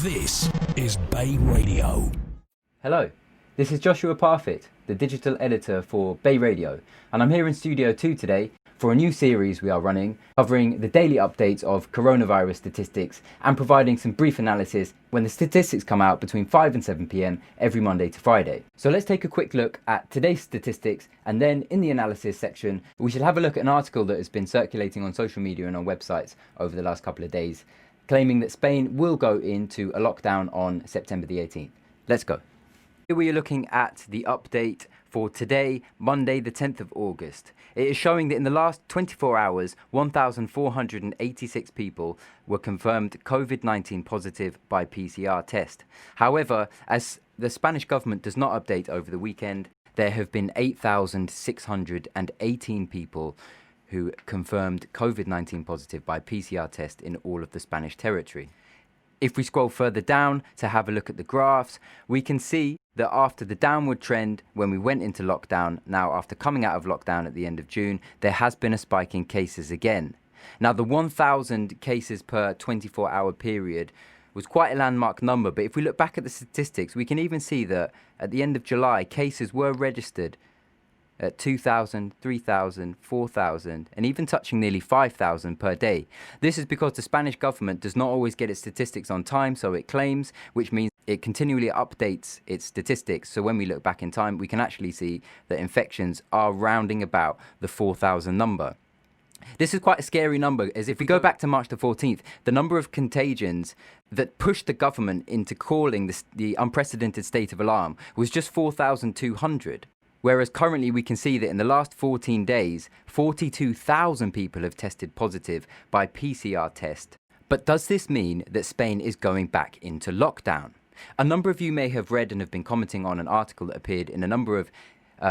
This is Bay Radio. Hello, this is Joshua Parfitt, the digital editor for Bay Radio, and I'm here in Studio 2 today for a new series we are running, covering the daily updates of coronavirus statistics and providing some brief analysis when the statistics come out between 5 and 7 p.m. every Monday to Friday. So let's take a quick look at today's statistics, and then in the analysis section, we should have a look at an article that has been circulating on social media and on websites over the last couple of days, claiming that Spain will go into a lockdown on September the 18th. Let's go. Here we are looking at the update for today, Monday the 10th of August. It is showing that in the last 24 hours, 1,486 people were confirmed COVID-19 positive by PCR test. However, as the Spanish government does not update over the weekend, there have been 8,618 people who confirmed COVID-19 positive by PCR test in all of the Spanish territory. If we scroll further down to have a look at the graphs, we can see that after the downward trend when we went into lockdown, now after coming out of lockdown at the end of June, there has been a spike in cases again. Now the 1,000 cases per 24-hour period was quite a landmark number, but if we look back at the statistics, we can even see that at the end of July, cases were registered at 2,000, 3,000, 4,000, and even touching nearly 5,000 per day. This is because the Spanish government does not always get its statistics on time, so it claims, which means it continually updates its statistics. So when we look back in time, we can actually see that infections are rounding about the 4,000 number. This is quite a scary number, as if we go back to March the 14th, the number of contagions that pushed the government into calling the unprecedented state of alarm was just 4,200. Whereas currently we can see that in the last 14 days, 42,000 people have tested positive by PCR test. But does this mean that Spain is going back into lockdown? A number of you may have read and have been commenting on an article that appeared in a number of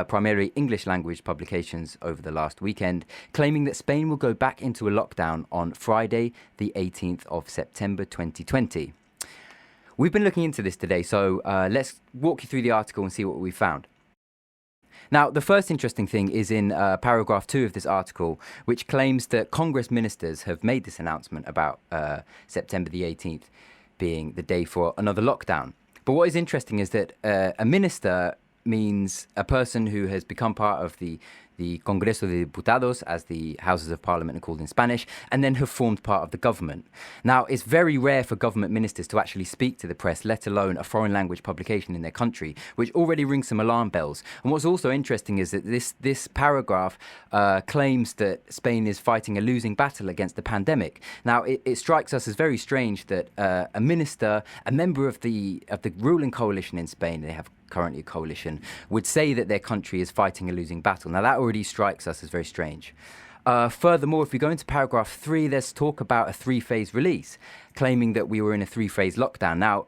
primarily English language publications over the last weekend, claiming that Spain will go back into a lockdown on Friday, the 18th of September 2020. We've been looking into this today, so let's walk you through the article and see what we found. Now, the first interesting thing is in paragraph 2 of this article, which claims that Congress ministers have made this announcement about September the 18th being the day for another lockdown. But what is interesting is that a minister means a person who has become part of the Congreso de Diputados, as the Houses of Parliament are called in Spanish, and then have formed part of the government. Now, it's very rare for government ministers to actually speak to the press, let alone a foreign language publication in their country, which already rings some alarm bells. And what's also interesting is that this paragraph claims that Spain is fighting a losing battle against the pandemic. Now, it strikes us as very strange that a minister, a member of the ruling coalition in Spain, they have currently a coalition, would say that their country is fighting a losing battle. Now that already strikes us as very strange. Furthermore, if we go into paragraph 3, there's talk about a 3-phase release, claiming that we were in a 3-phase lockdown. Now,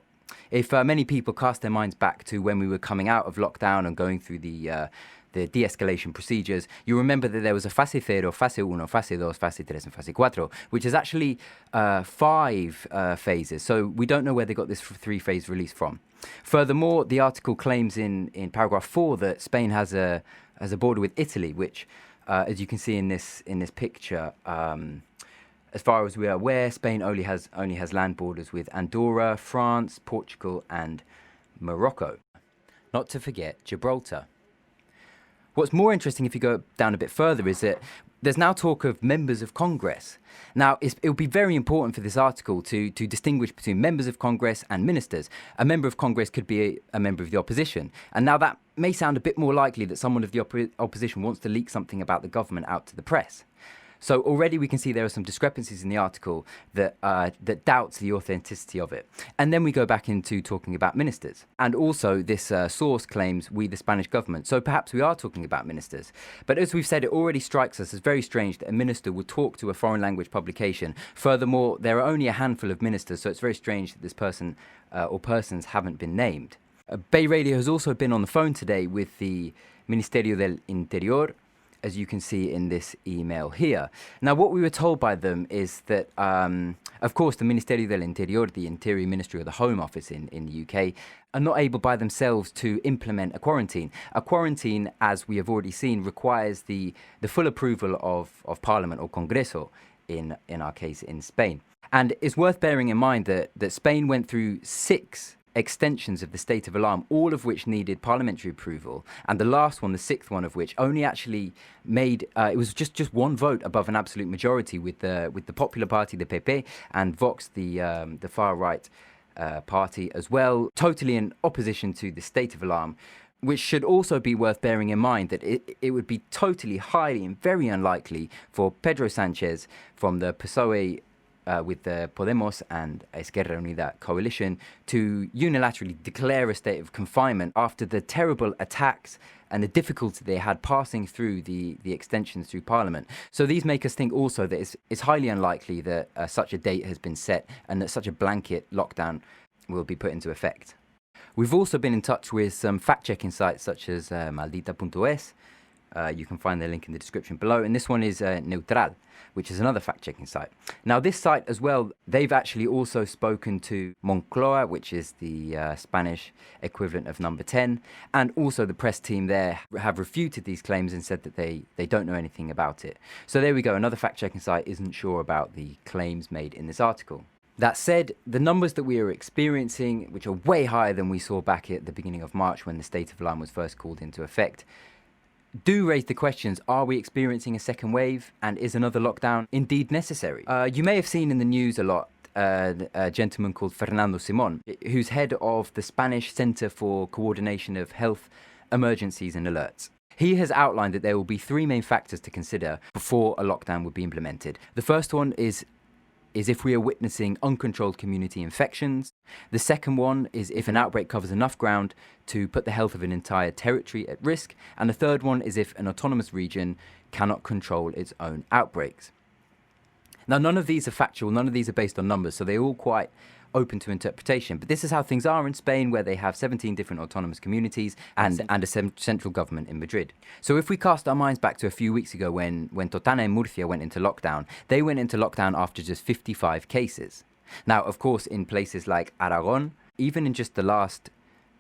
if many people cast their minds back to when we were coming out of lockdown and going through the de-escalation procedures, you remember that there was a fase 0, fase 1, fase 2, fase 3, and fase 4, which is actually 5 phases. So we don't know where they got this 3-phase release from. Furthermore, the article claims in paragraph 4 that Spain has a border with Italy, which, as you can see in this picture, as far as we are aware, Spain only has land borders with Andorra, France, Portugal, and Morocco. Not to forget Gibraltar. What's more interesting, if you go down a bit further, is that there's now talk of members of Congress. Now, it will be very important for this article to distinguish between members of Congress and ministers. A member of Congress could be a member of the opposition. And now that may sound a bit more likely that someone of the opposition wants to leak something about the government out to the press. So already we can see there are some discrepancies in the article that doubts the authenticity of it. And then we go back into talking about ministers. And also this source claims we, the Spanish government. So perhaps we are talking about ministers. But as we've said, it already strikes us as very strange that a minister would talk to a foreign language publication. Furthermore, there are only a handful of ministers, so it's very strange that this person or persons haven't been named. Bay Radio has also been on the phone today with the Ministerio del Interior, as you can see in this email here. Now, what we were told by them is that, of course, the Ministerio del Interior, the Interior Ministry or the Home Office in the UK, are not able by themselves to implement a quarantine. A quarantine, as we have already seen, requires the full approval of Parliament or Congreso, in our case in Spain. And it's worth bearing in mind that Spain went through 6 extensions of the state of alarm, all of which needed parliamentary approval, and the last one, the 6th one of which, only actually made it was just one vote above an absolute majority with the Popular Party, the PP, and Vox, the far right party as well, totally in opposition to the state of alarm. Which should also be worth bearing in mind that it would be totally, highly and very unlikely for Pedro Sanchez from the PSOE with the Podemos and Esquerra Unida coalition to unilaterally declare a state of confinement after the terrible attacks and the difficulty they had passing through the extensions through Parliament. So these make us think also that it's highly unlikely that such a date has been set and that such a blanket lockdown will be put into effect. We've also been in touch with some fact-checking sites such as maldita.es. You can find the link in the description below. And this one is Neutral, which is another fact-checking site. Now, this site as well, they've actually also spoken to Moncloa, which is the Spanish equivalent of Number 10. And also the press team there have refuted these claims and said that they don't know anything about it. So there we go. Another fact-checking site isn't sure about the claims made in this article. That said, the numbers that we are experiencing, which are way higher than we saw back at the beginning of March when the state of alarm was first called into effect, do raise the questions, are we experiencing a second wave, and is another lockdown indeed necessary? You may have seen in the news a lot a gentleman called Fernando Simón, who's head of the Spanish Centre for Coordination of Health Emergencies and Alerts. He has outlined that there will be 3 main factors to consider before a lockdown would be implemented. The first one is if we are witnessing uncontrolled community infections. The second one is if an outbreak covers enough ground to put the health of an entire territory at risk. And the third one is if an autonomous region cannot control its own outbreaks. Now, none of these are factual, none of these are based on numbers, so they're all quite open to interpretation. But this is how things are in Spain, where they have 17 different autonomous communities and a central government in Madrid. So if we cast our minds back to a few weeks ago when Totana and Murcia went into lockdown, they went into lockdown after just 55 cases. Now, of course, in places like Aragon, even in just the last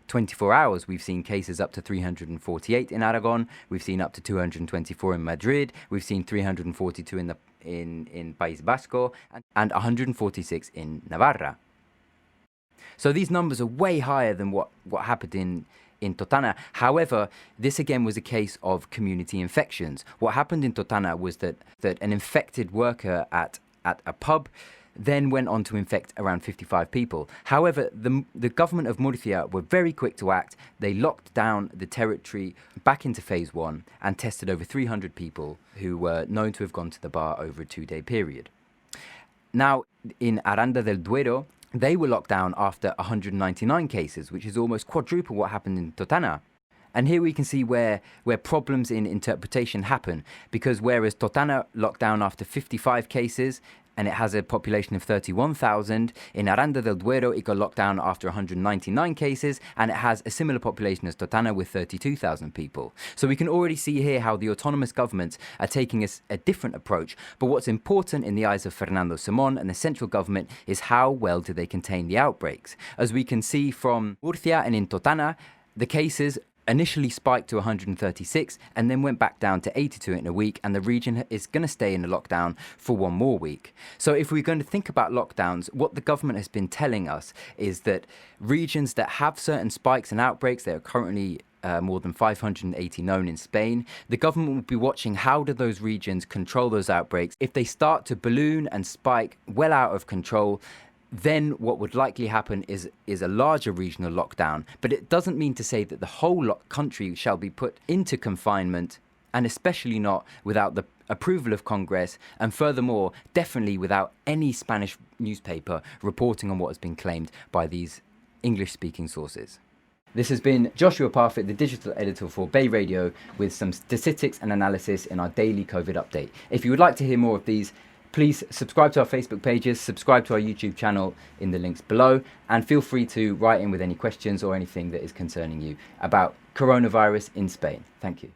24 hours, we've seen cases up to 348 in Aragon, we've seen up to 224 in Madrid, we've seen 342 in País Vasco, and 146 in Navarra. So these numbers are way higher than what happened in Totana. However, this again was a case of community infections. What happened in Totana was that an infected worker at a pub then went on to infect around 55 people. However, the government of Murcia were very quick to act. They locked down the territory back into phase 1 and tested over 300 people who were known to have gone to the bar over a 2-day period. Now, in Aranda del Duero, they were locked down after 199 cases, which is almost quadruple what happened in Totana. And here we can see where problems in interpretation happen, because whereas Totana locked down after 55 cases, and it has a population of 31,000. In Aranda del Duero, it got locked down after 199 cases, and it has a similar population as Totana with 32,000 people. So we can already see here how the autonomous governments are taking a different approach. But what's important in the eyes of Fernando Simón and the central government is how well do they contain the outbreaks. As we can see from Murcia and in Totana, the cases initially spiked to 136 and then went back down to 82 in a week, and the region is going to stay in a lockdown for 1 more week. So if we're going to think about lockdowns, what the government has been telling us is that regions that have certain spikes and outbreaks, there are currently more than 580 known in Spain, the government will be watching how do those regions control those outbreaks. If they start to balloon and spike well out of control, then what would likely happen is a larger regional lockdown. But it doesn't mean to say that the whole country shall be put into confinement, and especially not without the approval of Congress, and furthermore, definitely without any Spanish newspaper reporting on what has been claimed by these English-speaking sources. This has been Joshua Parfit, the digital editor for Bay Radio, with some statistics and analysis in our daily COVID update. If you would like to hear more of these, please subscribe to our Facebook pages, subscribe to our YouTube channel in the links below, and feel free to write in with any questions or anything that is concerning you about coronavirus in Spain. Thank you.